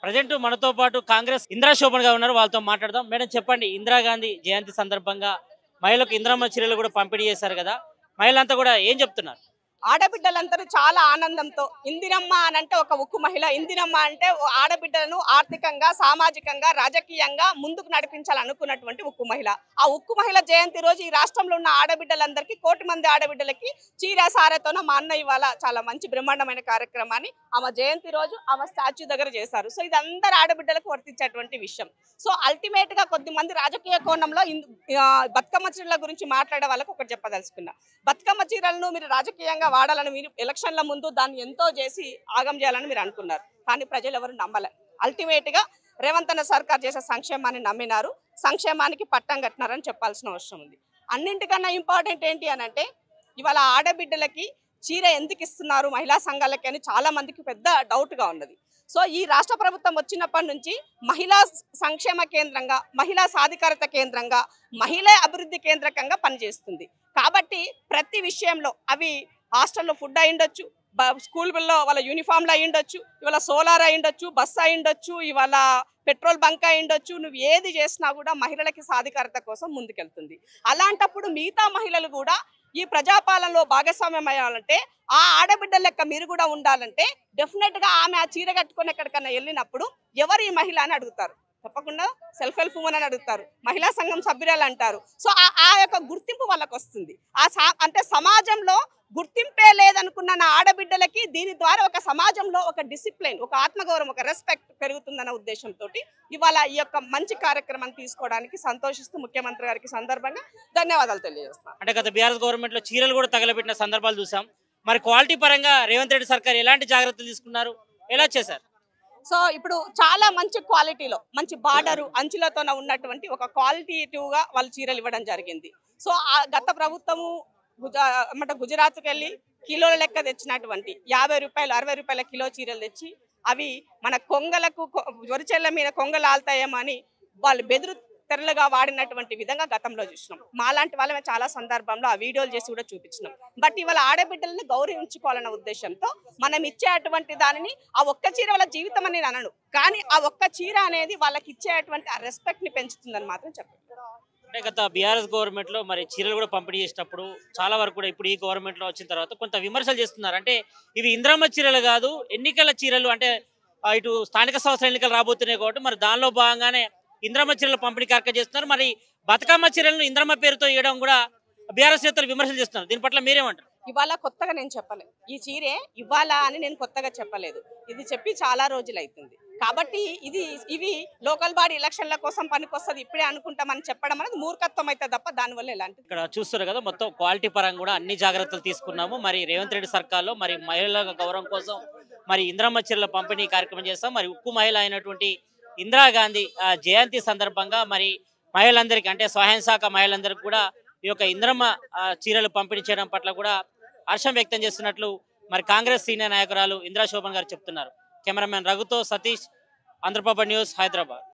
Present మనతో పాటు కాంగ్రెస్ ఇందిరా శోభన్ గారు ఉన్నారు. వాళ్ళతో మాట్లాడదాం. మేడం చెప్పండి, ఇందిరాగాంధీ జయంతి సందర్భంగా మహిళలకు ఇందిరమ్మ చీరలు కూడా పంపిణీ చేశారు కదా, మహిళలంతా కూడా ఏం చెప్తున్నారు? ఆడబిడ్డలందరూ చాలా ఆనందంతో ఇందిరమ్మ అని అంటే ఒక ఉక్కు మహిళ, ఇందిరమ్మ అంటే ఆడబిడ్డలను ఆర్థికంగా, సామాజికంగా, రాజకీయంగా ముందుకు నడిపించాలనుకున్నటువంటి ఉక్కు మహిళ. ఆ ఉక్కు మహిళ జయంతి రోజు ఈ రాష్ట్రంలో ఉన్న ఆడబిడ్డలందరికీ, కోటి మంది ఆడబిడ్డలకి చీర సారెతోన మా అన్న ఇవాళ చాలా మంచి బ్రహ్మాండమైన కార్యక్రమాన్ని ఆమె జయంతి రోజు ఆమె స్టాచ్యూ దగ్గర చేశారు. సో ఇది అందరు ఆడబిడ్డలకు వర్తించేటువంటి విషయం. సో అల్టిమేట్ గా కొద్దిమంది రాజకీయ కోణంలో బతుకమ్మ చీరల గురించి మాట్లాడే వాళ్ళకి ఒకటి చెప్పదలుచుకున్నా. బతుకమ్మ చీరలను మీరు రాజకీయంగా వాడాలని, మీరు ఎలక్షన్ల ముందు దాన్ని ఎంతో చేసి ఆగం చేయాలని మీరు అనుకున్నారు. కానీ ప్రజలు ఎవరు నమ్మలే. అల్టిమేట్ గా రేవంత్ అన్న సర్కార్ చేసే సంక్షేమాన్ని నమ్మినారు, సంక్షేమానికి పట్టం కట్టినారని చెప్పాల్సిన అవసరం ఉంది. అన్నింటికన్నా ఇంపార్టెంట్ ఏంటి అని అంటే, ఇవాళ ఆడబిడ్డలకి చీర ఎందుకు ఇస్తున్నారు మహిళా సంఘాలకి అని చాలా మందికి పెద్ద డౌట్ గా ఉన్నది. సో ఈ రాష్ట్ర ప్రభుత్వం వచ్చినప్పటి నుంచి మహిళా సంక్షేమ కేంద్రంగా, మహిళా సాధికారత కేంద్రంగా, మహిళా అభివృద్ధి కేంద్రకంగా పనిచేస్తుంది. కాబట్టి ప్రతి విషయంలో అవి హాస్టల్లో ఫుడ్ అయ్యుండొచ్చు, స్కూల్లో వాళ్ళ యూనిఫామ్లు అయ్యుండొచ్చు, ఇవాళ సోలార్ అయ్యుండొచ్చు, బస్సు అయ్యుండొచ్చు, ఇవాళ పెట్రోల్ బంక్ అయ్యుండొచ్చు, నువ్వు ఏది చేసినా కూడా మహిళలకి సాధికారత కోసం ముందుకెళ్తుంది. అలాంటప్పుడు మిగతా మహిళలు కూడా ఈ ప్రజాపాలనలో భాగస్వామ్యం అయ్యాలంటే, ఆ ఆడబిడ్డ లెక్క మీరు కూడా ఉండాలంటే డెఫినెట్ గా ఆమె ఆ చీర కట్టుకొని ఎక్కడికన్నా వెళ్ళినప్పుడు ఎవరు ఈ మహిళ అని అడుగుతారు. తప్పకుండా సెల్ఫ్ హెల్ప్ ఉమెన్ అని అడుగుతారు, మహిళా సంఘం సభ్యురాలు అంటారు. సో ఆ యొక్క గుర్తింపు వాళ్ళకి వస్తుంది. అంటే సమాజంలో గుర్తింపే లేదనుకున్న నా ఆడబిడ్డలకి దీని ద్వారా ఒక సమాజంలో ఒక డిసిప్లిన్, ఒక ఆత్మగౌరవం, ఒక రెస్పెక్ట్ పెరుగుతుందన్న ఉద్దేశంతో ఇవాళ ఈ యొక్క మంచి కార్యక్రమాన్ని తీసుకోవడానికి సంతోషిస్తూ ముఖ్యమంత్రి గారికి సందర్భంగా ధన్యవాదాలు తెలియజేస్తాను. అంటే గత బీఆర్ఎస్ గవర్నమెంట్ లో చీరలు కూడా తగలబెట్టిన సందర్భాలు చూసాం. మరి క్వాలిటీ పరంగా రేవంత్ రెడ్డి సర్కార్ ఎలాంటి జాగ్రత్తలు తీసుకున్నారు, ఎలా చేశారు? సో ఇప్పుడు చాలా మంచి క్వాలిటీలో, మంచి బార్డరు అంచులతో ఉన్నటువంటి ఒక క్వాలిటేటివ్ గా వాళ్ళు చీరలు ఇవ్వడం జరిగింది. సో ఆ గత ప్రభుత్వము గుజరాత్కి వెళ్ళి కిలోల లెక్క తెచ్చినటువంటి 50 రూపాయలు 60 రూపాయల కిలో చీరలు తెచ్చి అవి మన కొంగలకు, వరిచెల్ల మీద కొంగలు ఆల్తాయేమో అని వాళ్ళు బెదురు తెరలుగా వాడినటువంటి విధంగా గతంలో చూసినాం. మాలాంటి వాళ్ళమే చాలా సందర్భంలో ఆ వీడియోలు చేసి కూడా చూపించినాం. బట్ ఇవాళ ఆడబిడ్డలని గౌరవించుకోవాలన్న ఉద్దేశంతో మనం ఇచ్చేటువంటి దానిని, ఆ ఒక్క చీర వాళ్ళ జీవితం అని అనను, కానీ ఆ ఒక్క చీర అనేది వాళ్ళకి ఇచ్చేటువంటి ఆ రెస్పెక్ట్ ని పెంచుతుందని మాత్రం చెప్పారు. అంటే గత బీఆర్ఎస్ గవర్నమెంట్ లో మరి చీరలు కూడా పంపిణీ చేసేటప్పుడు చాలా వరకు కూడా ఇప్పుడు ఈ గవర్నమెంట్ లో వచ్చిన తర్వాత కొంత విమర్శలు చేస్తున్నారు. అంటే ఇవి ఇందిరమ్మ చీరలు కాదు, ఎన్నికల చీరలు. అంటే ఇటు స్థానిక సంస్థల ఎన్నికలు రాబోతున్నాయి కాబట్టి మరి దానిలో భాగంగానే ఇందిరమ్మ చీరలు పంపిణీ కార్యక్రమం చేస్తున్నారు. మరి బతుకమ్మ చీరలను ఇందిరమ్మ పేరుతో ఇవ్వడం కూడా బీఆర్ఎస్ నేతలు విమర్శలు చేస్తున్నారు. దీని పట్ల మీరేమంటారు? ఇవాళ కొత్తగా నేను చెప్పలేదు, ఈ చీరే ఇవ్వాలా అని నేను కొత్తగా చెప్పలేదు. ఇది చెప్పి చాలా రోజులు అవుతుంది. కాబట్టి ఇవి లోకల్ బాడీ ఎలక్షన్ల కోసం పనికొస్తుంది ఇప్పుడే అనుకుంటామని చెప్పడం అనేది మూర్ఖత్వం అయితే తప్ప దానివల్ల ఎలాంటి. ఇక్కడ చూస్తారు కదా, మొత్తం క్వాలిటీ పరంగా కూడా అన్ని జాగ్రత్తలు తీసుకున్నాము. మరి రేవంత్ రెడ్డి సర్కార్లో మరి మహిళల గౌరవం కోసం మరి ఇందిరమ్మ చీరల పంపిణీ కార్యక్రమం చేస్తాం. మరి ఉక్కు మహిళ అయినటువంటి ఇందిరాగాంధీ జయంతి సందర్భంగా మరి మహిళలందరికీ, అంటే స్వయం శాఖ మహిళలందరికీ కూడా ఈ యొక్క ఇందిరమ్మ చీరలు పంపిణీ చేయడం పట్ల కూడా హర్షం వ్యక్తం చేస్తున్నట్లు మరి కాంగ్రెస్ సీనియర్ నాయకురాలు ఇందిరా శోభన్ గారు చెప్తున్నారు. కెమెరామెన్ రఘుతో సతీష్, ఆంధ్రప్రభ న్యూస్, హైదరాబాద్.